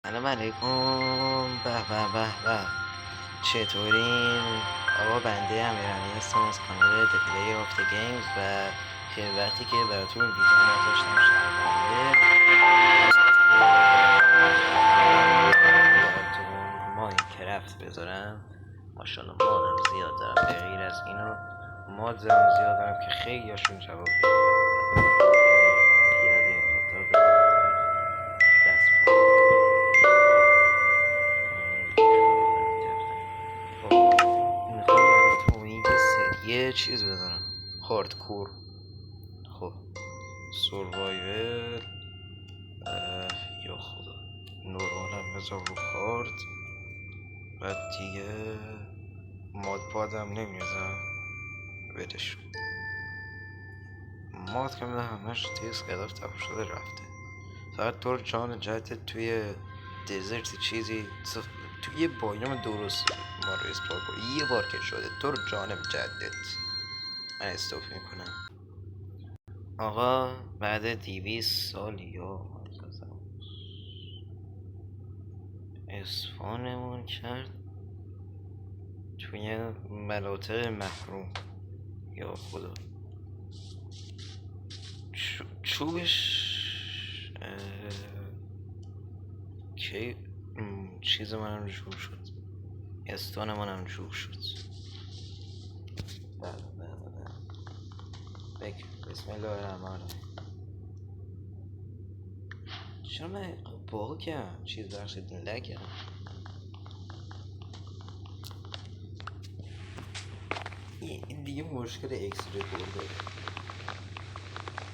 سلام علیکم. به به به به. چطورین؟ آقا بنده امیرعلی هستم از کانال The Player of the Games و خیلی وقتی که براتون ویدیو نذاشتم شهرونده براتون ماینکرافت بذارم. ماشاءالله مادم زیاد دارم، به غیر از اینو ماد دارم زیاد دارم که خیلی هاشون جواب میخوام براتون این سریه چیز بذارم، هاردکور. خب سوروایول یا خدا نورمالم بذار رو هارد. بعد دیگه ماد پادم نمیذارم، بدش ماد که من همش تیز گرفت تموم شده رفته. فقط طور جان جهت توی دزرت چیزی توی یه بایوم درست ما رو اسپلور کنی. یه بار که شده طور جانم جدت من استوف میکنم. آقا بعد 200 سال یا اسفانمون کرد توی مناطق محروم. یا خدا چوبش که چیز منم جور شد، استان منم جور شد. بله بله بله. بسم الله الرحمن الرحیم. چرا من باگم؟ چیز بخشید لگم. این دیگه مشکل اکسره داره.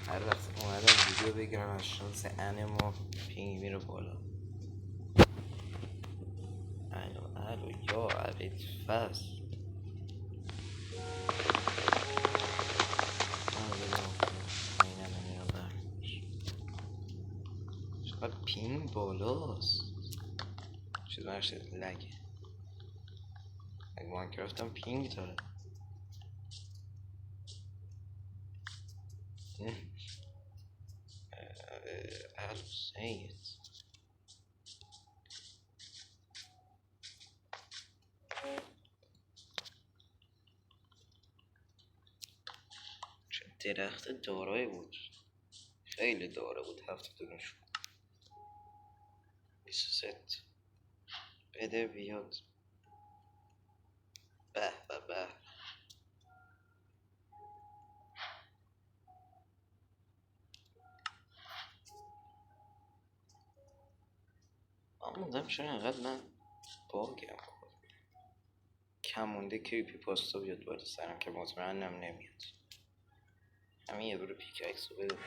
هر وقت اومدم ویدیو بگیرم از شانس انمو پینگ میره بالا. الو یا عبید فصل. چقدر پینگ بالاست. چیز برشد لگه. اگه ماینکرافت هم پینگ داره. I'll say it. چه درخت دارایی بود، خیلی داره بود. 70 23 بده بیاد. به به به. آموندم چرا اینقدر من باگم. کم مونده کریپی پاستا بیاد باید سرم که مطمئنم نمیاد. همین یه برو پیکاکس رو بده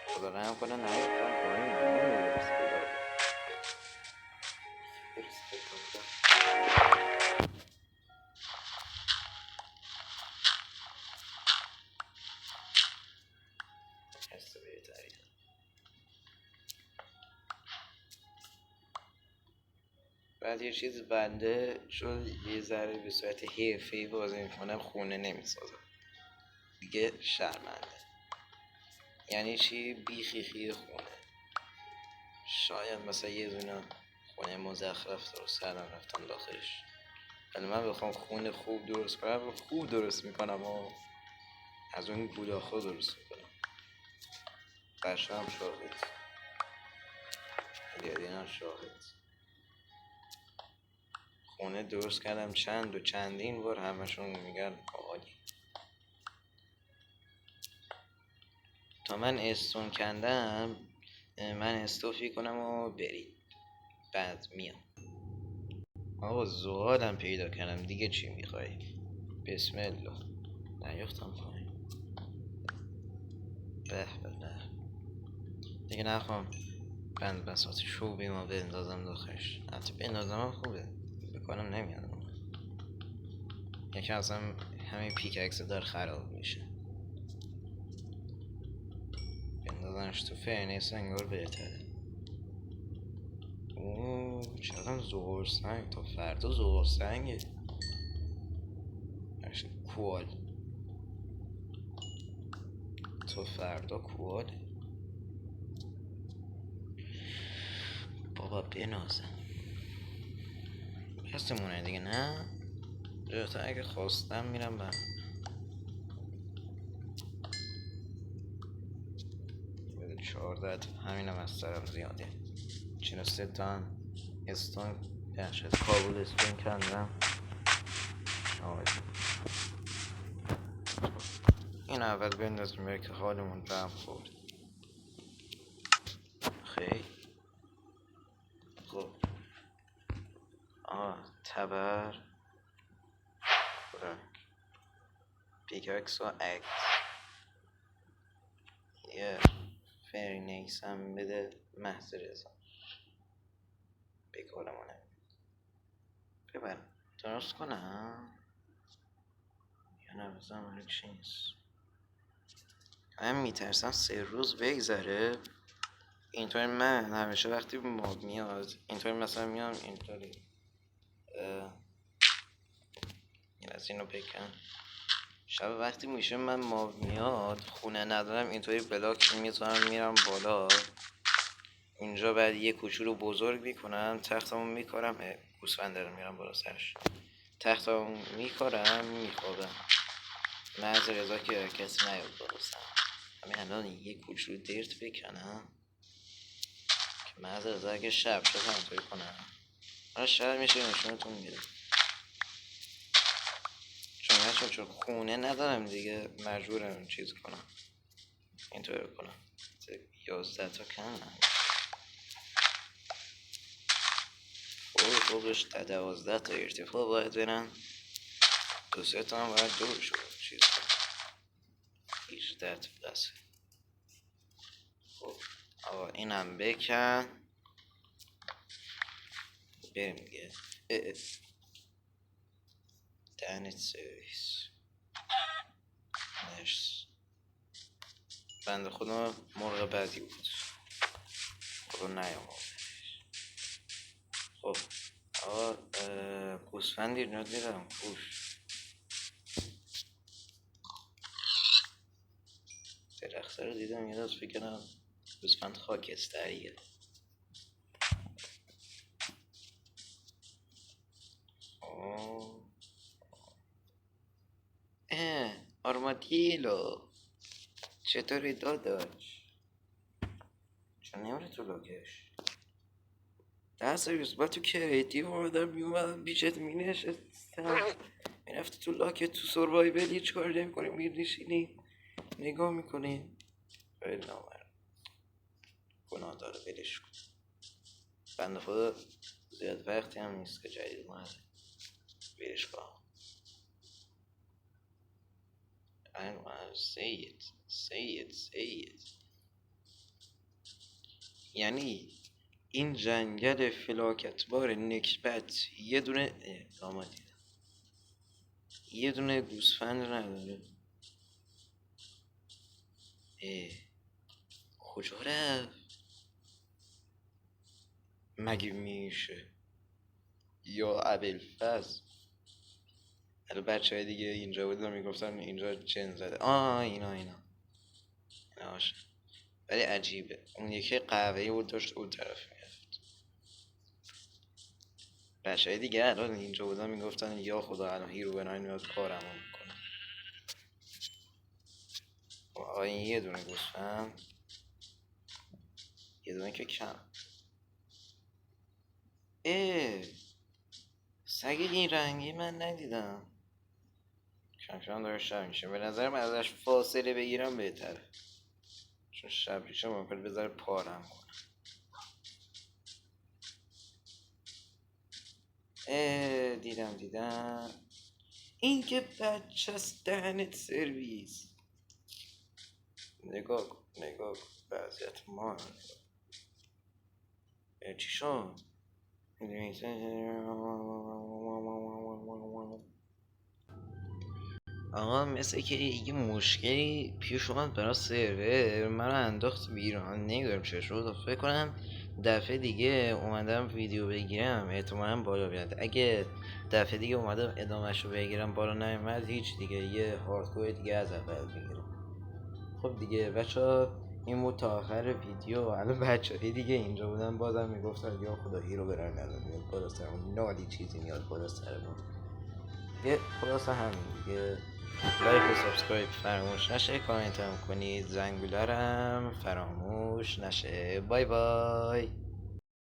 خدا رحم کنه. نمیدونم پایین نمیرسه. بعد یه چیز بنده شد یه ذره به صورت حرفه‌ای بازی میکنم، خونه نمیسازم دیگه. شرمنده. یعنی چی؟ بیخیخی خونه. شاید مثلا یه دونه خونه مزخرف درست کردم رفتم داخلش، ولی من بخوام خونه خوب درست کنم خوب درست میکنم و از اون گوداخو درست میکنم. بچه هم شاهد، دیدین هم شاهد. خونه درست کردم چندین بار، همشون میگن عالی. تا من استون کندم من استوفی کنم و برید بعد میام. آقا زغالم پیدا کردم دیگه، چی میخوای؟ بسم الله. نیفتم پایین. به به به. دیگه نخوام بند بساط شوبی ما بندازم داخلش. حتی بندازم هم خوبه، بکنم نمیادم. یکی اصلا همین پیککس دار خراب میشه. بندازنش تو فرنیس انگار بهتره. اوه چقدر زغال سنگ. تا فردا زغال سنگه. کوال. تا فردا کواله. بنازم هستمونه دیگه نه جاتا اگه خواستم میرم برم 14 همینم از سرم زیاده 43 تا استون شد کابل استون کندم این اول بندازیم بره که حالمون برم خورد خیلی خب تبر پیکاکس و اکت یه فرینکس هم بده محض رضا بکارمونه ببرم درست کنم یا نه بزنم چی نیست من میترسم 3 روز بگذره اینطوری من همیشه وقتی ماب میاد اینطوری مثلا میام اینطوری این از اینو بکن شب وقتی میشه من ماب میاد خونه ندارم اینطوری بلاک میذارم میرم بالا اینجا بعد یه کوچولو بزرگ میکنم تختمو میکارم گوسفنده رو میرم بالا سرش تختمو میکارم میخوابم محض رضا که کسی نیاد بالا سرم همین الان یه کوچولو درت بکنم که محض رضا اگه شب شد همطوری کنم حالا شب میشه نشونتون میده چون خونه ندارم دیگه مجبورم چیز کنم اینطوری کنم 11 تا کم فوقش تا 12 تا ارتفاع باید برن 2-3 تا هم باید دور شد چیز کنم 18 تا بسه خب اینم بکن بریم دیگه دهنت سرویس مرس بنده خدا مرغ بدی بود خدا نیامد خب گوسفندی رو دیدم پوش درخته رو دیدم یه دست فکرم گوسفند خاکستریه آرمادیلو چطوری داداش چون نمیره تو لاکش دست روز با تو کریتیو آدم میومدم بیشت مینشستم میرفتی تو لاکت تو سروایولی هیچ کار نمی کنی میرنشینی نگاه میکنی خیلی نامرد گناه داره بلش کن بنده خدا زیاد وقتی هم نیست که جدید اومده بلش کن say it یعنی این جنگل فلاکتبار نکبت یه دونه یه دونه گوسفند نداره کجا رفت مگه میشه یا ابوالفضل الان بچه های دیگه اینجا بودن میگفتن اینجا جن زده اینا باشه ولی عجیبه اون یکی قهوه‌ای بود داشت اون طرف میرفت بچه های دیگه الان اینجا بودن میگفتن یا خدا الان هیرو بناین میاد کارمو میکنه این یه دونه گوسفند یه دونه که کم سگ این رنگی من ندیدم کم داره شب میشه به نظرم ازش فاصله بگیرم بهتره چون شب میشه ممکن بذاره پارم کنم دیدم این که بچه است دهنت سرویس نگاه کن وضعیت ما چی شد آقا مثل که یه مشکلی پیش اومد برای سرور من رو انداخت بیرون نمیدونم چه شد فکر کنم دفعه دیگه اومدم ویدیو بگیرم احتمالاً بالا بیاد اگه دفعه دیگه اومدم ادامهش رو بگیرم بالا نیومد هیچ دیگه یه هاردکور دیگه از اول بگیرم خب دیگه بچه‌ها این بود تا آخر ویدیو. الان بچه های دیگه اینجا بودن بازم میگفتن یا خدا هیرو برن الان میاد بالا سرمون، نالی چیزی میاد بالا سرمون دیگه. خلاصه همین دیگه. لایک و سابسکرایب فراموش نشه، کامنت هم کنید، زنگوله رم فراموش نشه. بای بای.